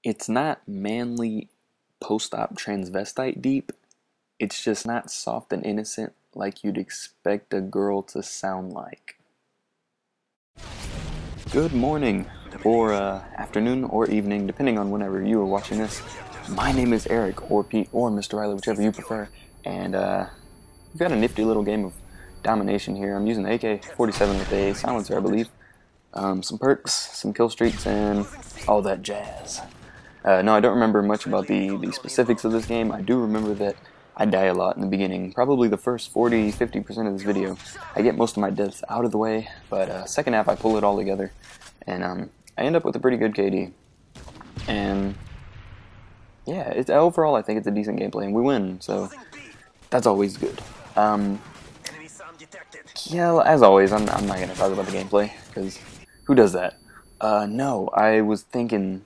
It's not manly post-op transvestite deep. It's just not soft and innocent like you'd expect a girl to sound like. Good morning, or afternoon, or evening, depending on whenever you are watching this. My name is Eric, or Pete, or Mr. Riley, whichever you prefer, and we've got a nifty little game of domination here. I'm using the AK-47 with a silencer, I believe. Some perks, some kill streaks, and all that jazz. No, I don't remember much about the specifics of this game. I do remember that I die a lot in the beginning. Probably the first 40-50% of this video, I get most of my deaths out of the way, but second half I pull it all together, and I end up with a pretty good KD. And yeah, overall I think it's a decent gameplay, and we win, so that's always good. Yeah, as always, I'm not going to talk about the gameplay, because who does that? No, I was thinking,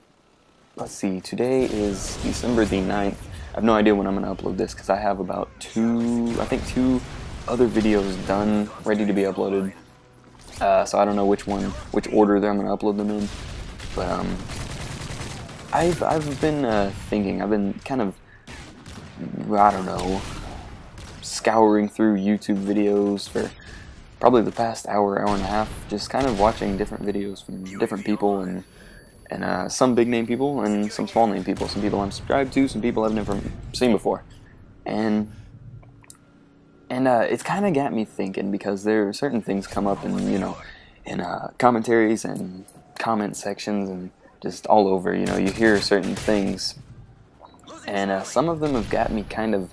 let's see, today is December the 9th. I have no idea when I'm going to upload this, because I have about two other videos done, ready to be uploaded. So I don't know which order I'm going to upload them in. But I've been thinking, I've been kind of, I don't know, scouring through YouTube videos for probably the past hour and a half, just kind of watching different videos from different people, and some big name people and some small name people. Some people I'm subscribed to, some people I've never seen before, and it's kind of got me thinking, because there are certain things come up in commentaries and comment sections and just all over. You hear certain things, and some of them have got me kind of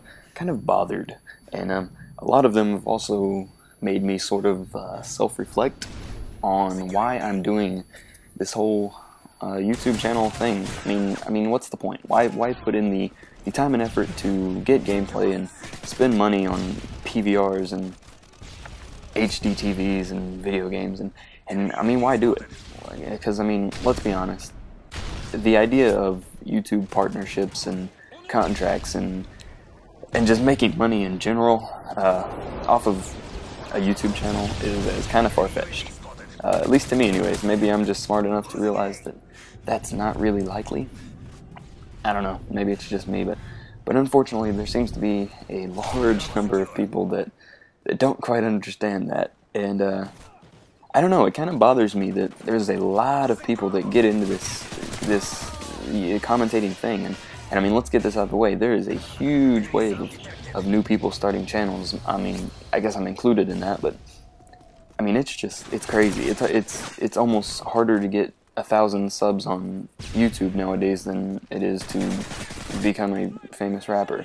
bothered, and a lot of them have also made me sort of self-reflect on why I'm doing this whole YouTube channel thing. I mean, what's the point? Why put in the time and effort to get gameplay and spend money on PVRs and HD TVs and video games, and I mean, why do it? Because I mean, let's be honest, the idea of YouTube partnerships and contracts and just making money in general off of a YouTube channel is kind of far-fetched. At least to me anyways. Maybe I'm just smart enough to realize that that's not really likely. I don't know, maybe it's just me, but unfortunately there seems to be a large number of people that don't quite understand that, and I don't know, it kind of bothers me that there's a lot of people that get into this commentating thing, and I mean, let's get this out of the way. There is a huge wave of new people starting channels. I mean, I guess I'm included in that, but I mean, it's crazy. It's almost harder to get 1,000 subs on YouTube nowadays than it is to become a famous rapper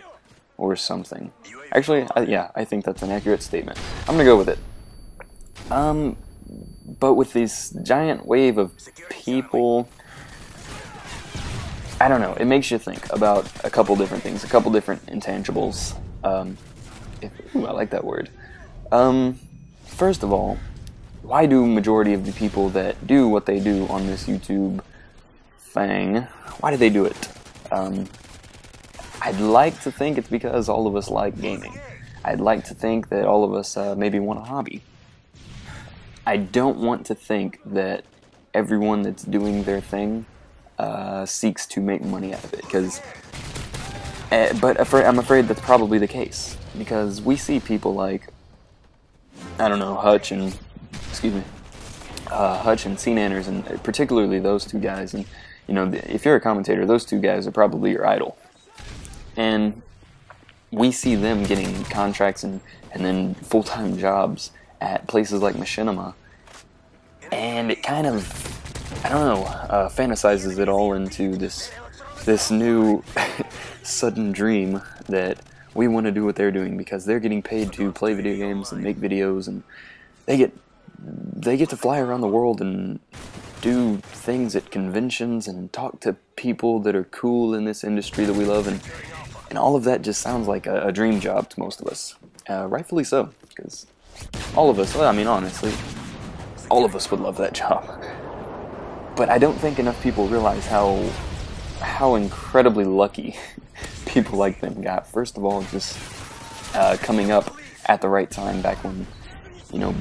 or something. Actually, yeah, I think that's an accurate statement. I'm gonna go with it. But with this giant wave of people, I don't know, it makes you think about a couple different things, a couple different intangibles. Ooh, I like that word. First of all, why do majority of the people that do what they do on this YouTube thing, why do they do it? I'd like to think it's because all of us like gaming. I'd like to think that all of us maybe want a hobby. I don't want to think that everyone that's doing their thing seeks to make money out of it, but I'm afraid that's probably the case, because we see people like, I don't know, Hutch and C-Nanners, and particularly those two guys, and if you're a commentator, those two guys are probably your idol, and we see them getting contracts and then full-time jobs at places like Machinima, and it kind of, I don't know, fantasizes it all into this new sudden dream that we want to do what they're doing, because they're getting paid to play video games and make videos, and they get to fly around the world and do things at conventions and talk to people that are cool in this industry that we love, and all of that just sounds like a dream job to most of us. Rightfully so, because all of us, well, I mean, honestly, all of us would love that job. But I don't think enough people realize how incredibly lucky people like them got. First of all, just coming up at the right time, back when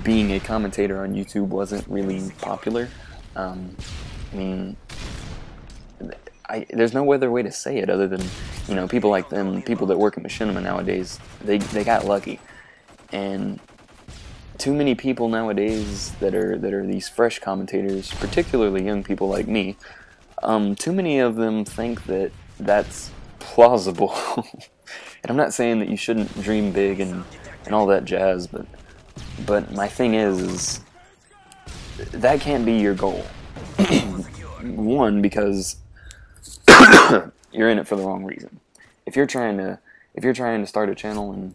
being a commentator on YouTube wasn't really popular. I mean, there's no other way to say it other than, you know, people like them, people that work at machinima nowadays, they got lucky. And too many people nowadays that are these fresh commentators, particularly young people like me, too many of them think that that's plausible. And I'm not saying that you shouldn't dream big and all that jazz, but my thing is that can't be your goal. One, because you're in it for the wrong reason. If you're trying to start a channel and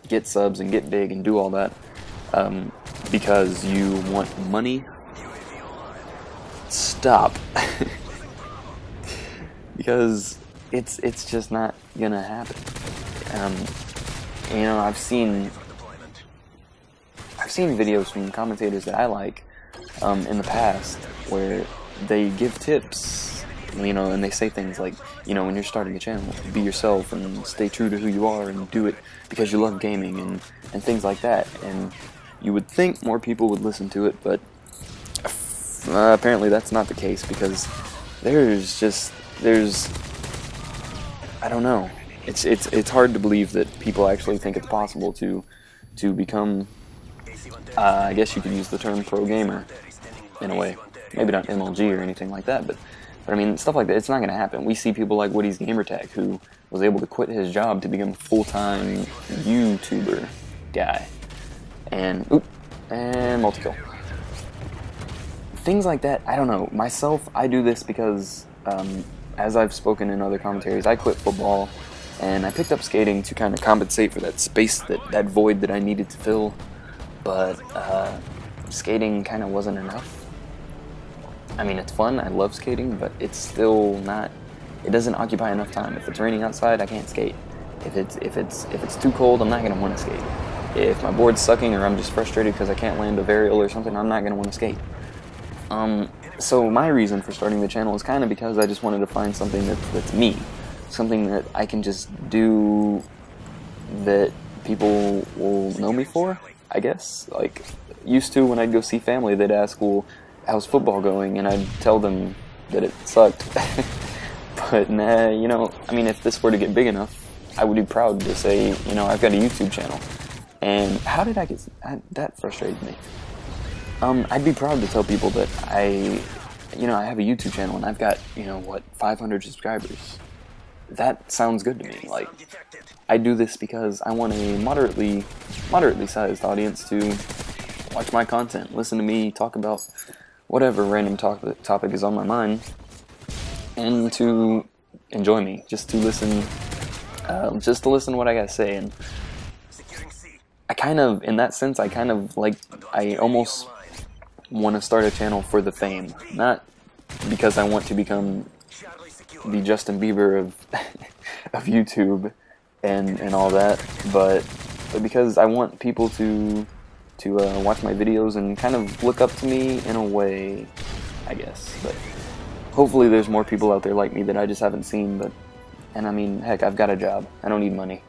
get subs and get big and do all that because you want money, stop. Because it's just not gonna happen. You know, I've seen videos from commentators that I like in the past where they give tips, you know, and they say things like, you know, when you're starting a channel, be yourself and stay true to who you are and do it because you love gaming and things like that. And you would think more people would listen to it, but apparently that's not the case, because there's I don't know. It's hard to believe that people actually think it's possible to become, I guess you could use the term pro gamer in a way. Maybe not MLG or anything like that, but I mean, stuff like that, it's not going to happen. We see people like Woody's Gamertag, who was able to quit his job to become a full-time YouTuber guy. And, multi-kill. Things like that, I don't know. Myself, I do this because, as I've spoken in other commentaries, I quit football, and I picked up skating to kind of compensate for that space, that void that I needed to fill. But, skating kind of wasn't enough. I mean, it's fun, I love skating, but it's still not, it doesn't occupy enough time. If it's raining outside, I can't skate. If it's too cold, I'm not going to want to skate. If my board's sucking or I'm just frustrated because I can't land a varial or something, I'm not going to want to skate. So my reason for starting the channel is kind of because I just wanted to find something that's me. Something that I can just do that people will know me for, I guess. Like, used to when I'd go see family, they'd ask, well, how's football going? And I'd tell them that it sucked. But nah, you know, I mean, if this were to get big enough, I would be proud to say, you know, I've got a YouTube channel. And how did I get, that frustrated me. I'd be proud to tell people that I have a YouTube channel and I've got, you know, what, 500 subscribers. That sounds good to me. Like, I do this because I want a moderately sized audience to watch my content, listen to me talk about whatever random topic is on my mind, and to enjoy me, just to listen to what I gotta say. And I kind of, in that sense, I almost want to start a channel for the fame, not because I want to become the Justin Bieber of YouTube and all that, but because I want people to watch my videos and kind of look up to me in a way, I guess. But hopefully there's more people out there like me that I just haven't seen. And I mean, heck, I've got a job. I don't need money.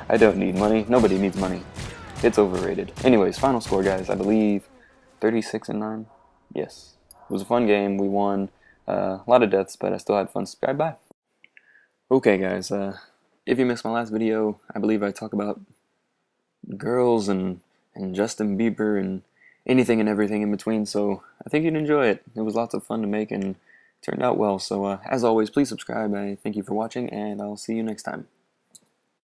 I don't need money. Nobody needs money. It's overrated. Anyways, final score, guys. I believe 36-9. Yes. It was a fun game. We won. A lot of deaths, but I still had fun. Subscribe. Bye. Okay, guys. If you missed my last video, I believe I talk about girls and Justin Bieber and anything and everything in between, so I think you'd enjoy it. It was lots of fun to make and turned out well. So as always, please subscribe. I thank you for watching, and I'll see you next time.